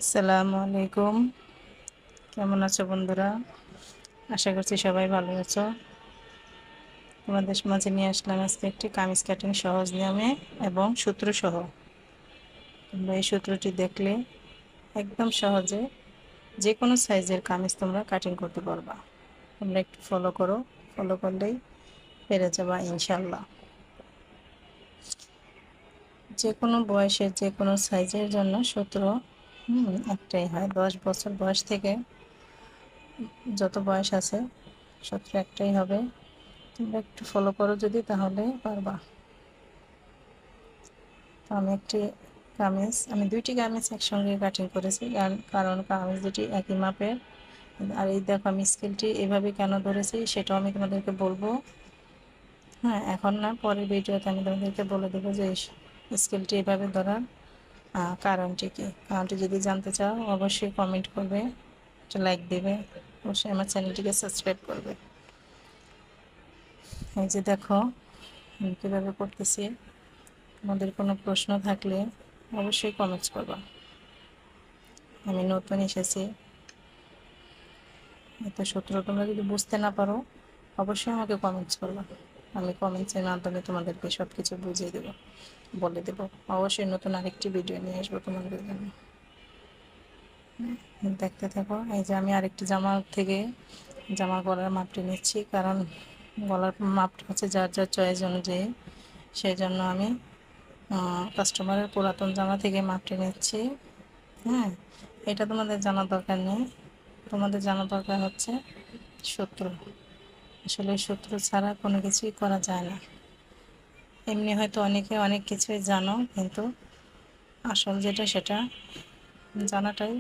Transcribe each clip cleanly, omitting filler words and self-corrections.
আসসালামু আলাইকুম। কেমন আছো বন্ধুরা? আশা করছি সবাই ভালো আছো। তোমাদের মাঝে নিয়ে আসলাম আজকে একটি কামিজ কাটিং সহজ নিয়মে এবং সূত্র সহ। তোমরা এই সূত্রটি দেখলে একদম সহজে যে কোনো সাইজের কামিজ তোমরা কাটিং করতে পারবা। তোমরা একটু ফলো করো, ফলো করলেই পেরে যাবা ইনশাল্লাহ। যে কোনো বয়সের যে কোনো সাইজের জন্য সূত্র একটাই হয়। 10 বছর বয়স থেকে যত বয়স আছে সূত্র একটাই হবে। তোমরা একটু ফলো করো যদি, তাহলে পারবা। তো আমি দুইটি কামিজ একসঙ্গে কাটিং করেছি, কারণ কামিজ দুটি একই মাপের। আর এই দেখো, আমি স্কেলটি এভাবে কেন ধরেছি সেটাও আমি তোমাদেরকে বলবো। হ্যাঁ, এখন না, পরের ভিডিওতে আমি তোমাদেরকে বলে দেবো যে স্কেলটি এভাবে ধরার কারণটি কি। কারণটি যদি জানতে চাও অবশ্যই কমেন্ট করবে, একটা লাইক দেবে, অবশ্যই আমার চ্যানেলটিকে সাবস্ক্রাইব করবে। এই যে দেখো আমি কীভাবে করতেছি। তোমাদের কোনো প্রশ্ন থাকলে অবশ্যই কমেন্টস করবা। আমি নতুন এসেছি, এত সূত্র তোমরা যদি বুঝতে না পারো অবশ্যই আমাকে কমেন্টস করবা। আমি কমেন্টসের মাধ্যমে তোমাদেরকে সব কিছু বুঝিয়ে দেবো, বলে দেবো। অবশ্যই নতুন আরেকটি ভিডিও নিয়ে আসবো তোমাদের জন্য। দেখতে থাকো। এই যে আমি আরেকটি জামা গলার মাপটি নিচ্ছি, কারণ গলার মাপটা হচ্ছে যার যার চয়েস অনুযায়ী। সেই জন্য আমি কাস্টমারের পুরাতন জামা থেকে মাপটি নিচ্ছি। হ্যাঁ, এটা তোমাদের জানার দরকার নেই। তোমাদের জানার দরকার হচ্ছে সূত্র। আসলে সূত্র ছাড়া কোনো কিছুই করা যায় না। এমনি হয়তো অনেকে অনেক কিছুই জানো, কিন্তু আসল যেটা সেটা জানাটাই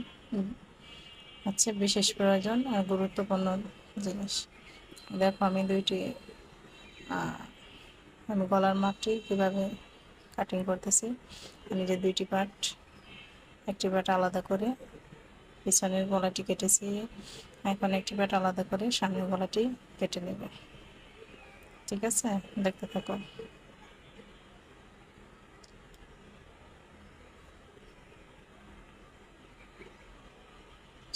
হচ্ছে বিশেষ প্রয়োজন আর গুরুত্বপূর্ণ জিনিস। দেখো আমি গলার মাপটি কীভাবে কাটিং করতেছি। আমি যে দুইটি পার্ট, একটি পার্ট আলাদা করে পিছনের গলাটি কেটেছি, এখন একটি পার্ট আলাদা করে সামনের গলাটি কেটে নেব। ঠিক আছে, দেখতে থাকো।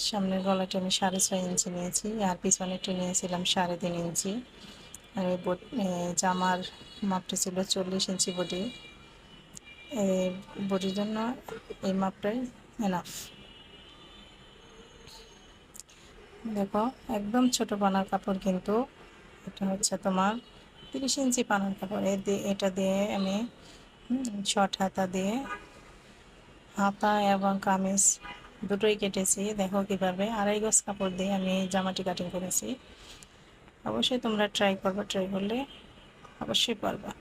সামনের গলাটি আমি 6.5 ইঞ্চি নিয়েছি, আর পিছনেরটি নিয়েছিলাম 3.5 ইঞ্চি। আর এই জামার মাপটি ছিল 40 ইঞ্চি বডি। এই বডির জন্য এই মাপটাই এনাফ। দেখো, একদম ছোট পানার কাপড়, কিন্তু এটা হচ্ছে তোমার 30 ইঞ্চি পানার কাপড়। এটা দিয়ে আমি শর্ট হাতা দিয়ে হাতা এবং কামিজ দুটোই কেটেছি। দেখো কিভাবে 2.5 গজ কাপড় দিয়ে আমি জামাটি কাটিং করেছি। অবশ্যই তোমরা ট্রাই করবে, ট্রাই করলে অবশ্যই পারবা।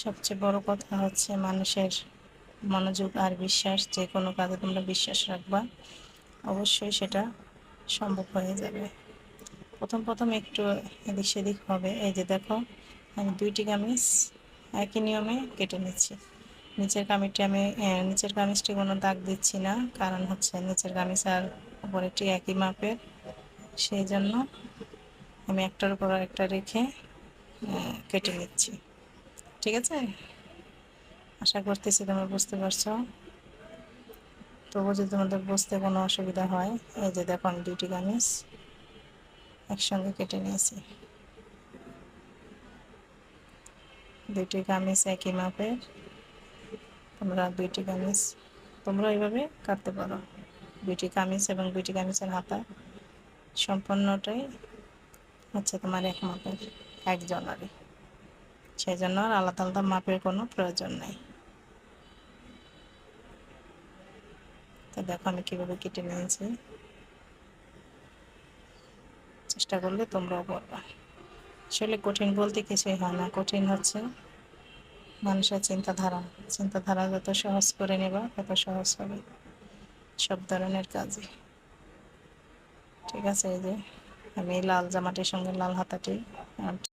সবচেয়ে বড় কথা হচ্ছে মানুষের মনোযোগ আর বিশ্বাস। যে কোনো কাজে তোমরা বিশ্বাস রাখবা, অবশ্যই সেটা সম্ভব হয়ে যাবে। প্রথম প্রথম একটু এদিক সেদিক হবে। এই যে দেখো, আমি দুইটি কামিজ একই নিয়মে কেটে নিচ্ছি। নিচের কামিজটি কোনো দাগ দিচ্ছি না, কারণ হচ্ছে নিচের কামিজ আর উপরেরটি একই মাপের। সেই জন্য আমি একটার উপর একটা রেখে কেটে নিচ্ছি। ঠিক আছে, আশা করতেছি তোমরা বুঝতে পারছো। তবু যদি তোমাদের বুঝতে কোনো অসুবিধা হয়, এই যে দেখো আমি দুইটি কামিজ একসঙ্গে কেটে নিয়েছি। দুইটি কামিজ একই মাপের। তোমরা এইভাবে কাটতে পারো। দুইটি কামিজ এবং দুইটি কামিজের হাতা সম্পূর্ণটাই হচ্ছে তোমার এক মাপের, একজনারই। সেই জন্য আর আলাদা আলাদা মাপের কোনো প্রয়োজন নেই। তো দেখো আমি কীভাবে কেটে নিয়েছি। চেষ্টা করলে তোমরাও পারবা। আসলে কঠিন বলতে কিছুই হয় না, কঠিন হচ্ছে মানুষের চিন্তাধারা যত সহজ করে নেবা তত সহজ হবে সব ধরনের কাজই। ঠিক আছে, এই যে আমি লাল জামাটির সঙ্গে লাল হাতাটি